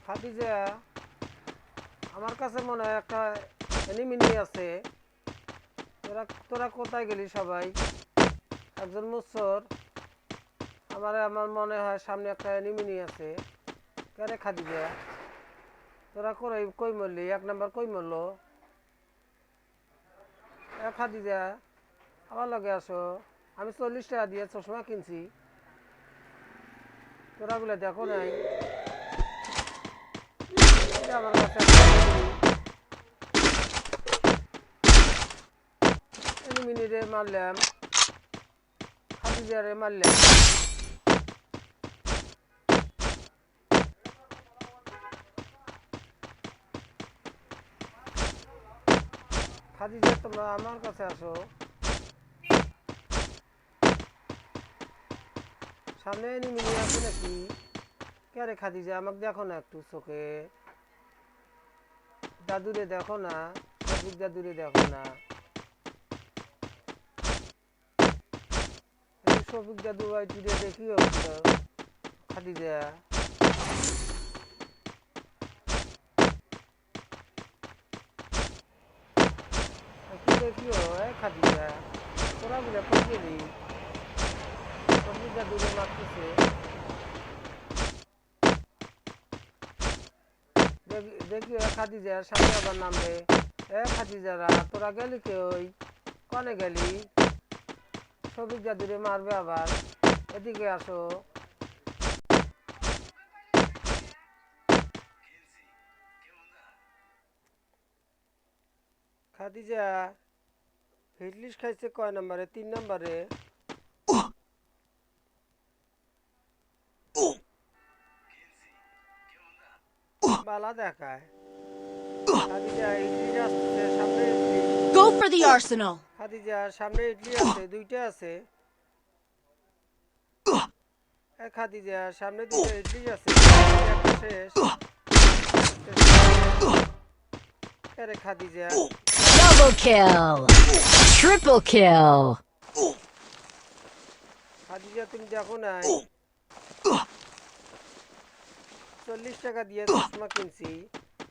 খাদিজা, আমার কাছে মনে হয় একটা এনিমিনি আছে। তোরা কোথায় গেলি সবাই? একজন মুসর, আমার মনে হয় সামনে একটা এনিমিনি আছে। কেরে খাদিজা, তোরা কই মরলি? এক নাম্বার কই মরলো? খাদিজা, আমার লগে আসো। আমি 40 টাকা দিয়ে চশমা কিনছি, তোরা গুলো দেখো নাই? আমার কাছে এনিমিনি রে মারলাম, খাদিজা রে মারলাম। খাদিজা, তোমরা আমার কাছে আসো। সামনে এনিমিনি আছে নাকি? কে রে খাদিজা, আমাকে দেখো না একটু চোখে? দাদুরে দেখো না, শফিক দাদুরে দেখো না? শফিক দাদু ভাই তুই দেখিও খাদিজা। কি দেখিও খাদিজা, তোরা গুলো কই গেলি? শফিক দাদুরে মারতেছে। দেখিও খাদিজার সামনে আবার নামবে। খাদিজারা, তোরা গেলি কে? ওই কনে গেলি? শফিক দাদুরে মারবে আবার, এদিকে আসো। খাদিজা, হিটলিশ খাইছে কয় নম্বরে? 3 নম্বরে। বালা দেখায়। খাদিজা, ইডলি আসতেছে সামনে। Go for the arsenal. Khadija, সামনে ইডলি আছে, 2টা আছে। খাদিজা, সামনে 2টা ইডলি আছে, একটা শেষ। আরে Khadija, Double kill. Triple kill. Khadija তুমি দেখো নাই? 40 টাকা দিয়ে চশমা কিনছি,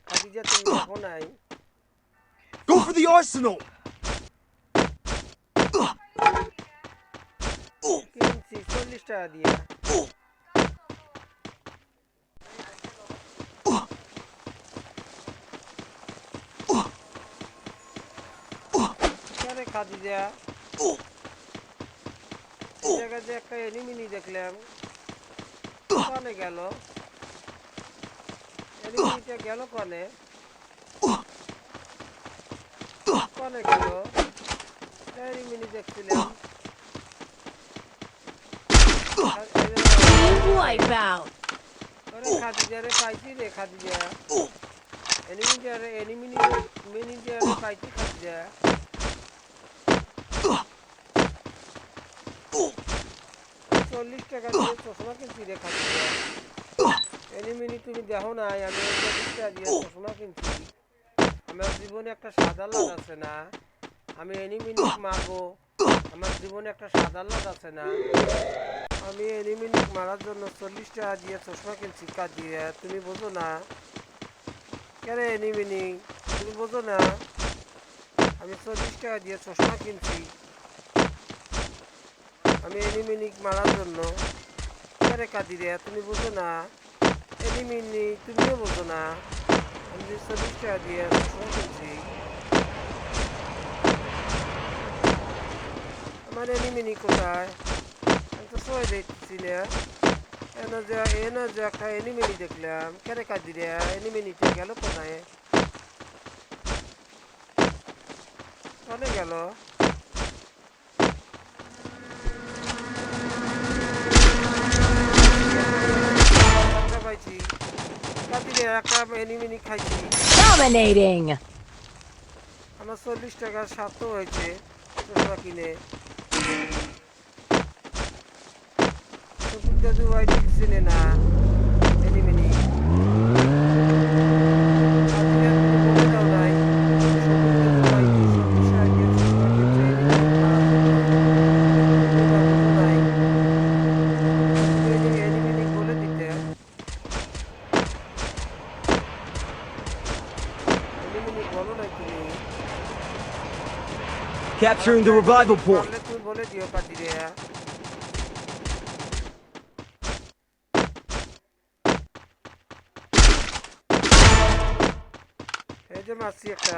খাদিজা তুমি দেখো নাই? Go for the arsenal! কিনছি 40 টাকা দিয়ে। আরে খাদিজা, এই জায়গায় যে একটা এনিমিনি দেখলাম, কনে গেল? এনিমিনিটা গেল কনে? কনে গেল? এনিমিনি দেখছিলাম। Wipeout. আরে খাদিজা রে পাইছি রে খাদিজা, এনিমিনি রে পাইছি খাদিজা। 40 টাকা দিয়ে চশমা কিনছি রে খাদিজা। এনিমিনি তুমি দেখো নাই? আমি 40 টাকা দিয়ে চশমা কিনছি। আমার জীবনে একটা সাদা লাভ আছে না? আমি এনিমিনি মারবো, আমার জীবনে একটা সাদা লাভ আছে না? আমি এনিমিনি মারার জন্য 40 টাকা দিয়ে চশমা কিনছি। কাদিয়া, তুমি বোঝো না? কেন এনিমিনি তুমি বোঝো না? আমি 40 টাকা দিয়ে চশমা কিনছি, আমি এনিমিনি মারার জন্য। কেন কাদিয়া, তুমি বোঝো না? এনিমিনি তুমিও বোঝো না? আমি 40 টাকা দিয়ে চশমা কিনছি, আমার এনিমিনি কোথায়? আমি তো সবাই দেখছি না। এনে যে একটা এনিমিনি দেখলাম, কেন কাদিয়া এনিমিনিটা গেল কোথায়? চলে গেল। পাইছি কাদিয়া, একটা এনিমিনি খাইছি। Dominating. আমার 40 টাকা সার্থ হয়েছে চশমা কিনে। শফিক দাদু ভাই ঠিক চিনে না এনিমিনি। কাদিয়া, তুমি বলে দাও নাই? শফিক দাদু ভাই 40 টাকা দিয়ে চশমা কিনছে এনিমিনি মারার জন্য। তুমি তা বোঝো নাই? তুমি এনিমিনি বলে দিতে। এনিমিনিক বলো নাই তুমি Capturing the revival point. পারলে তুমি বলে দিও কাটিরে এই যে মারছি একটা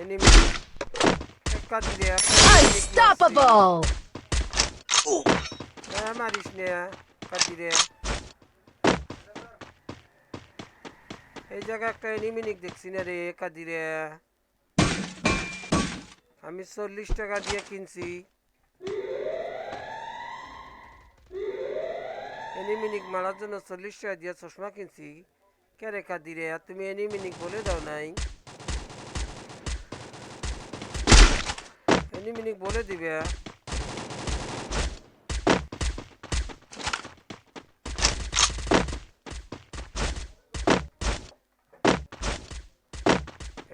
এনিমিনিক কাটিরে Unstoppable! মারিস নে কাটিরে এই জায়গায় একটা এনিমিনিক দেখছি না রে কাদিরে আমি 40 টাকা দিয়ে কিনছি এনিমিনিক মারার জন্য 40 টাকা দিয়ে চশমা কিনছি কে রে কাদিরে তুমি এনিমিনিক বলে দাও নাই এনিমিনিক বলে দিবে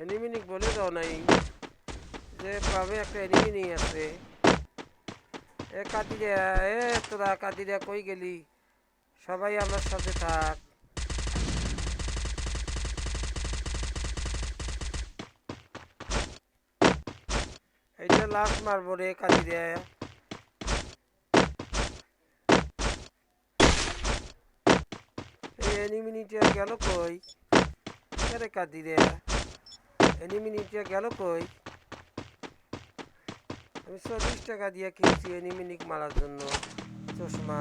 এনিমিনিক বলে দাও নাই যে পাবে একটা এনিমিনি আছে এ কাদিরা এ তোরা কাদিরা কই গেলি সবাই আমার সাথে থাক এইটা লাস্ট মারবো রে কাদিরা এই এনিমিনিটা গেল কই রে কাদিরা এনিমিনিটা গেল কই আমি 40 টাকা দিয়ে কিনছি এনিমিনিক মারার জন্য চশমা